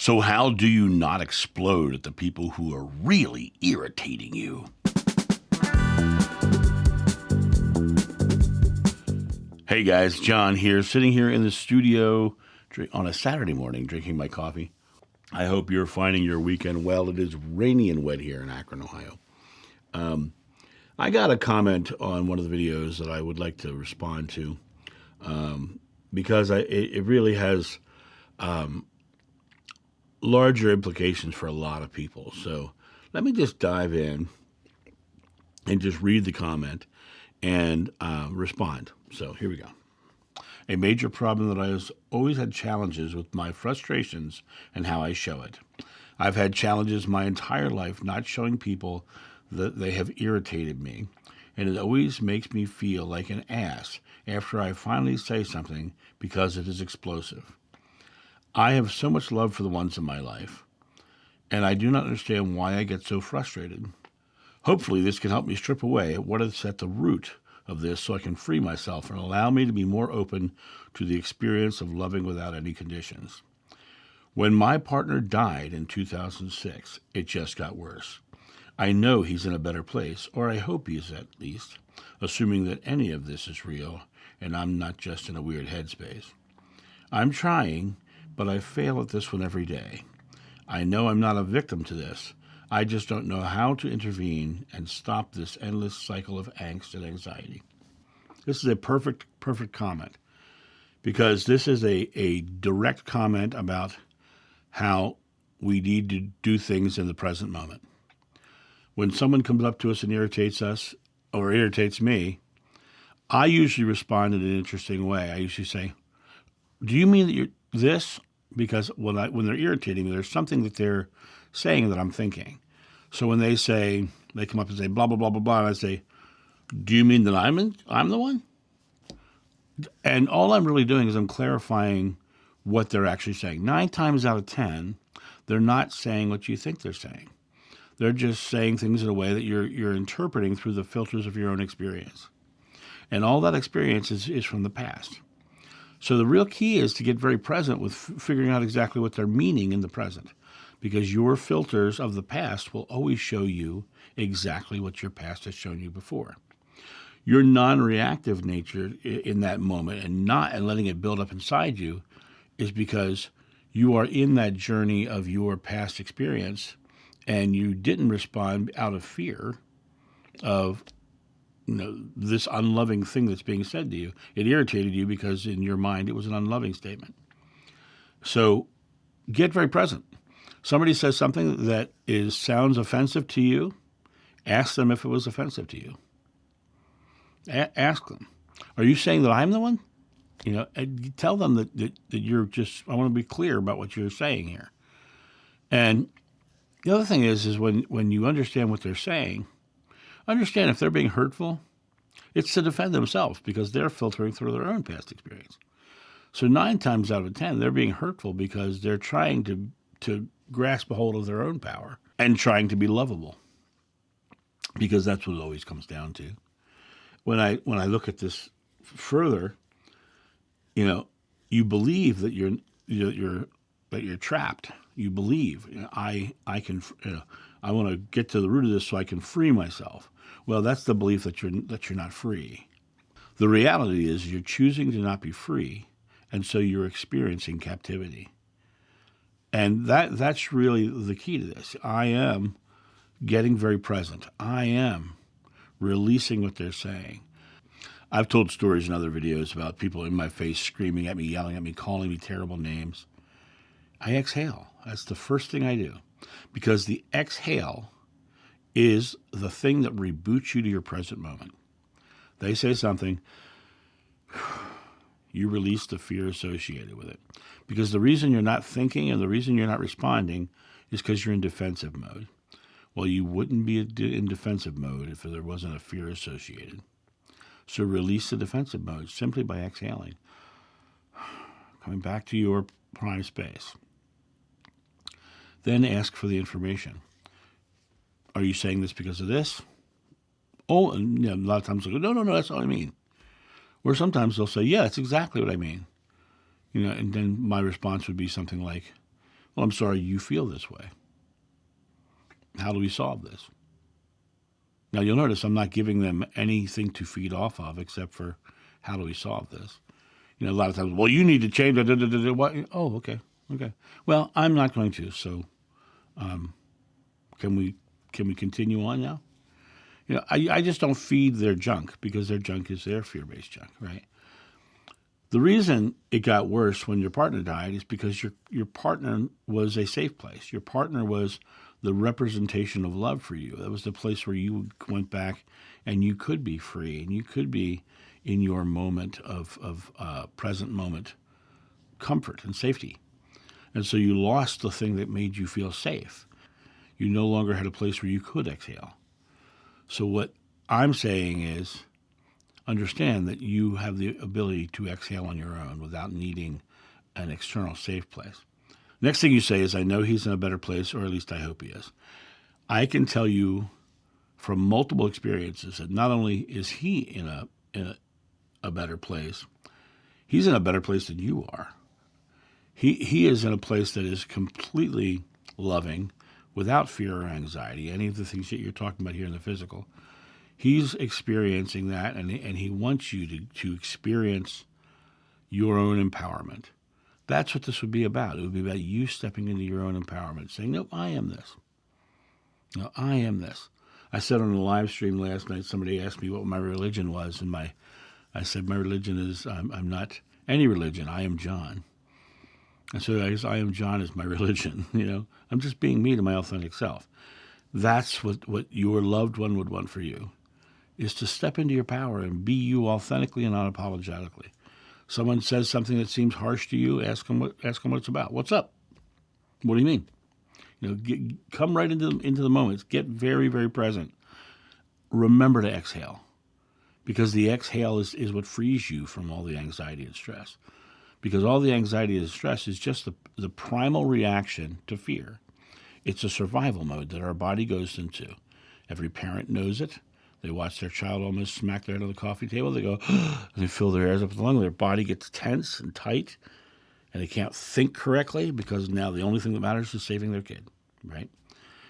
So how do you not explode at the people who are really irritating you? Hey guys, John here, sitting here in the studio on a Saturday morning drinking my coffee. I hope you're finding your weekend well. It is rainy and wet here in Akron, Ohio. I got a comment on one of the videos that I would like to respond to because it really has larger implications for a lot of people. So let me just dive in and just read the comment and respond. So here we go. A major problem that I have always had challenges with my frustrations and how I show it. I've had challenges my entire life not showing people that they have irritated me, and it always makes me feel like an ass after I finally say something because it is explosive. I have so much love for the ones in my life, and I do not understand why I get so frustrated. Hopefully this can help me strip away at what is at the root of this so I can free myself and allow me to be more open to the experience of loving without any conditions. When my partner died in 2006, it just got worse. I know he's in a better place, or I hope he is at least, assuming that any of this is real and I'm not just in a weird headspace. I'm trying, but I fail at this one every day. I know I'm not a victim to this. I just don't know how to intervene and stop this endless cycle of angst and anxiety. This is a perfect comment, because this is a direct comment about how we need to do things in the present moment. When someone comes up to us and irritates us or irritates me, I usually respond in an interesting way. I usually say, do you mean that you're this? Because when they're irritating me, there's something that they're saying that I'm thinking. So when they come up and say blah, blah, blah, blah, blah, and I say, do you mean that I'm the one? And all I'm really doing is I'm clarifying what they're actually saying. 9 times out of 10, they're not saying what you think they're saying. They're just saying things in a way that you're interpreting through the filters of your own experience. And all that experience is from the past. So the real key is to get very present with figuring out exactly what they're meaning in the present, because your filters of the past will always show you exactly what your past has shown you before. Your non-reactive nature in that moment and letting it build up inside you is because you are in that journey of your past experience and you didn't respond out of fear of this unloving thing that's being said to you. It irritated you because in your mind it was an unloving statement. So get very present. Somebody says something that sounds offensive to you, ask them if it was offensive to you. Ask them, are you saying that I'm the one? Tell them that you're just, I want to be clear about what you're saying here. And the other thing is when you understand what they're saying, understand if they're being hurtful, it's to defend themselves because they're filtering through their own past experience. So 9 times out of 10, they're being hurtful because they're trying to grasp a hold of their own power and trying to be lovable, because that's what it always comes down to. When I look at this further, you believe that you're trapped. You believe I want to get to the root of this so I can free myself. Well, that's the belief that you're not free. The reality is you're choosing to not be free, and so you're experiencing captivity. And that's really the key to this. I am getting very present. I am releasing what they're saying. I've told stories in other videos about people in my face screaming at me, yelling at me, calling me terrible names. I exhale. That's the first thing I do, because the exhale is the thing that reboots you to your present moment. They say something, you release the fear associated with it. Because the reason you're not thinking and the reason you're not responding is because you're in defensive mode. Well, you wouldn't be in defensive mode if there wasn't a fear associated. So release the defensive mode simply by exhaling. Coming back to your prime space. Then ask for the information. Are you saying this because of this? Oh, and a lot of times they'll go, no, that's all I mean. Or sometimes they'll say, yeah, that's exactly what I mean. And then my response would be something like, Well, I'm sorry you feel this way. How do we solve this? Now, you'll notice I'm not giving them anything to feed off of except for how do we solve this? A lot of times, well, you need to change. What? Oh, okay. Okay. Well, I'm not going to. So can we continue on now? I just don't feed their junk because their junk is their fear-based junk, right? The reason it got worse when your partner died is because your partner was a safe place. Your partner was the representation of love for you. That was the place where you went back and you could be free and you could be in your moment of present moment comfort and safety. And so you lost the thing that made you feel safe. You no longer had a place where you could exhale. So what I'm saying is understand that you have the ability to exhale on your own without needing an external safe place. Next thing you say is, I know he's in a better place, or at least I hope he is. I can tell you from multiple experiences that not only is he in a better place, he's in a better place than you are. He is in a place that is completely loving, without fear or anxiety, any of the things that you're talking about here in the physical. He's experiencing that, and he wants you to experience your own empowerment. That's what this would be about. It would be about you stepping into your own empowerment, saying, no, I am this. No, I am this. I said on a live stream last night, somebody asked me what my religion was, and I said, my religion is, I'm not any religion. I am John. And so I am John is my religion. I'm just being me to my authentic self. That's what your loved one would want for you, is to step into your power and be you authentically and unapologetically. Someone says something that seems harsh to you, ask them what it's about. What's up? What do you mean? Come right into the moments. Get very, very present. Remember to exhale, because the exhale is what frees you from all the anxiety and stress. Because all the anxiety and stress is just the primal reaction to fear. It's a survival mode that our body goes into. Every parent knows it. They watch their child almost smack their head on the coffee table. They go, and they fill their airs up with the lung. Their body gets tense and tight, and they can't think correctly because now the only thing that matters is saving their kid, right?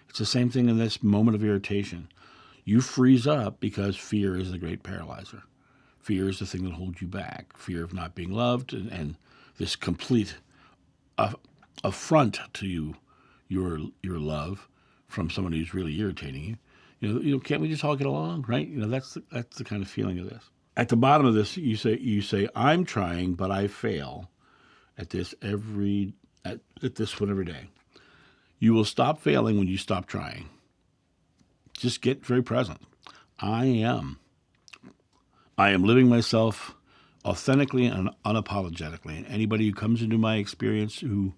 It's the same thing in this moment of irritation. You freeze up because fear is the great paralyzer. Fear is the thing that holds you back. Fear of not being loved and this complete affront to your love from somebody who's really irritating you. Can't we just all get along, right? That's the kind of feeling of this. At the bottom of this, you say, I'm trying, but I fail at this at this one every day. You will stop failing when you stop trying. Just get very present. I am living myself authentically and unapologetically. And anybody who comes into my experience who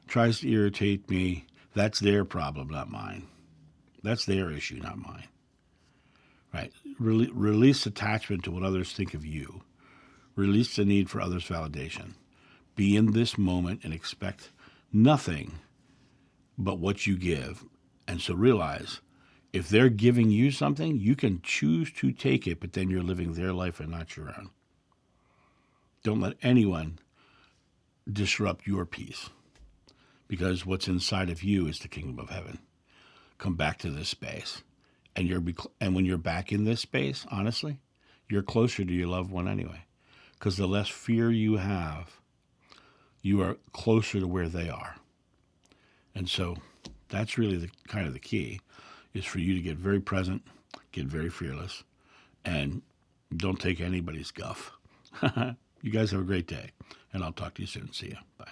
tries to irritate me, that's their problem, not mine. That's their issue, not mine. Right? Release attachment to what others think of you. Release the need for others' validation. Be in this moment and expect nothing but what you give. And so realize, if they're giving you something, you can choose to take it, but then you're living their life and not your own. Don't let anyone disrupt your peace, because what's inside of you is the kingdom of heaven. Come back to this space. And when you're back in this space, honestly, you're closer to your loved one anyway, because the less fear you have, you are closer to where they are. And so that's really the key, is for you to get very present, get very fearless, and don't take anybody's guff. You guys have a great day, and I'll talk to you soon. See you. Bye.